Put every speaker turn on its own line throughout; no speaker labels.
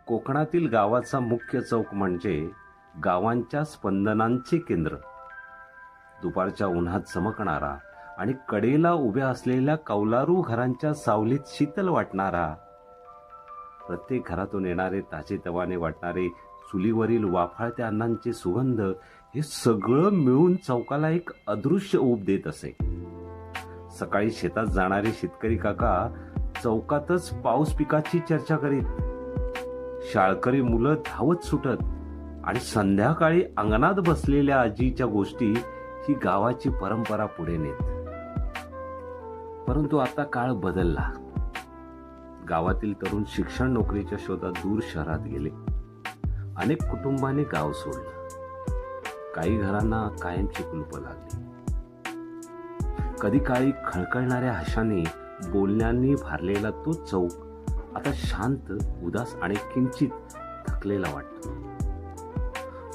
कोकणातील गावाचा मुख्य चौक म्हणजे गावांच्या स्पंदनांचे केंद्र. दुपारच्या उन्हात चमकणारा आणि कडेला उभ्या असलेल्या कौलारू घरांच्या सावलीत शीतल वाटणारा, प्रत्येक घरातून येणारे ताजेतवाने वाटणारे चुलीवरील वाफाळत्या अन्नांचे सुगंध, हे सगळं मिळून चौकाला एक अदृश्य ऊब देत असे. सकाळी शेतात जाणारे शेतकरी काका चौकातच पाऊस पिकाची चर्चा करीत, शाळकरी मुलं धावत सुटत आणि संध्याकाळी अंगणात बसलेल्या आजीच्या गोष्टी ही गावाची परंपरा पुढे नेत. परंतु आता काळ बदलला. गावातील तरुण शिक्षण नोकरीच्या शोधात दूर शहरात गेले. अनेक कुटुंबांनी गाव सोडलं. काही घरांना कायमची कुलूप लागली. कधी काळी खळखळणाऱ्या हशाने, बोलण्यांनी भारलेला तो चौक आता शांत, उदास आणि किंचित थकलेला वाटतो.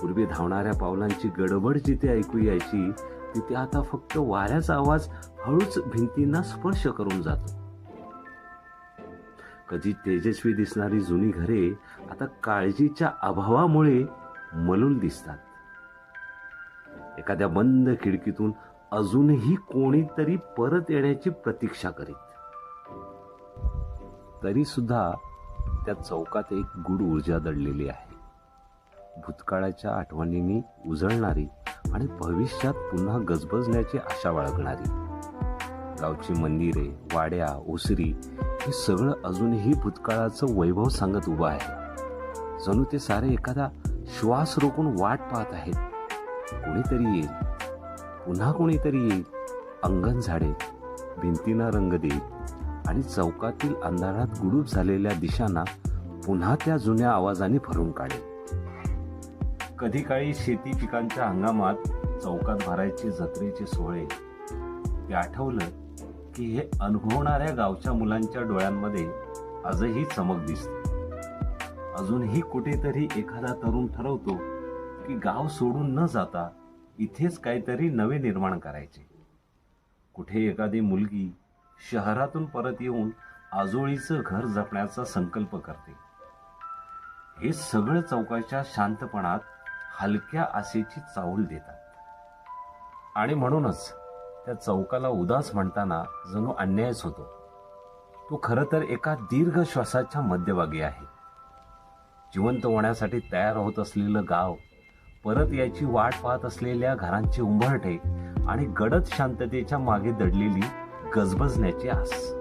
पूर्वी धावणाऱ्या पावलांची गडबड जिथे ऐकू यायची, तिथे आता फक्त वाऱ्याचा आवाज हळूच भिंतींना स्पर्श करून जातो. कधी तेजस्वी दिसणारी जुनी घरे आता काळजीच्या अभावामुळे मलूल दिसतात. एखाद्या बंद खिडकीतून अजूनही कोणीतरी परत येण्याची प्रतीक्षा करीत. तरी सुद्धा त्या चौकात एक गूढ ऊर्जा दडलेली आहे. भूतकाळाच्या आठवणींनी उजळणारी आणि भविष्यात पुन्हा गजबजण्याची आशा बाळगणारी. गावची मंदिरे, वाड्या, ओसरी हे सगळं अजूनही भूतकाळाचं वैभव सांगत उभं आहे. जणू ते सारे एखादा श्वास रोखून वाट पाहत आहेत. कोणीतरी येईल, पुन्हा कोणीतरी येईल, अंगण झाडेल, भिंतींना रंग देईल आणि चौकातील अंधारात गुडूप झालेल्या दिशांना पुन्हा त्या जुन्या आवाजाने भरून काढेल. कधी काळी शेती पिकांच्या हंगामात चौकात भरायचे जत्रेचे सोहळे, ते आठवलं की हे अनुभवणाऱ्या गावच्या मुलांच्या डोळ्यांमध्ये आजही चमक दिसते. अजूनही कुठेतरी एखादा तरुण ठरवतो की गाव सोडून न जाता इथेच काहीतरी नवे निर्माण करायचे. कुठे एखादी मुलगी शहरातून परत येऊन आजोळीचं घर जपण्याचा संकल्प करते. हे सगळं चौकाच्या शांतपणात हलक्या आशेची चाहूल देतात. आणि म्हणूनच त्या चौकाला उदास म्हणताना जणू अन्यायच होतो. तो खरं तर एका दीर्घ श्वासाच्या मध्यभागी आहे. जिवंत होण्यासाठी तयार होत असलेलं गाव, परत याची वाट पाहत असलेल्या घरांचे उंबरठे आणि गडद शांततेच्या मागे दडलेली गजबजण्याची आस.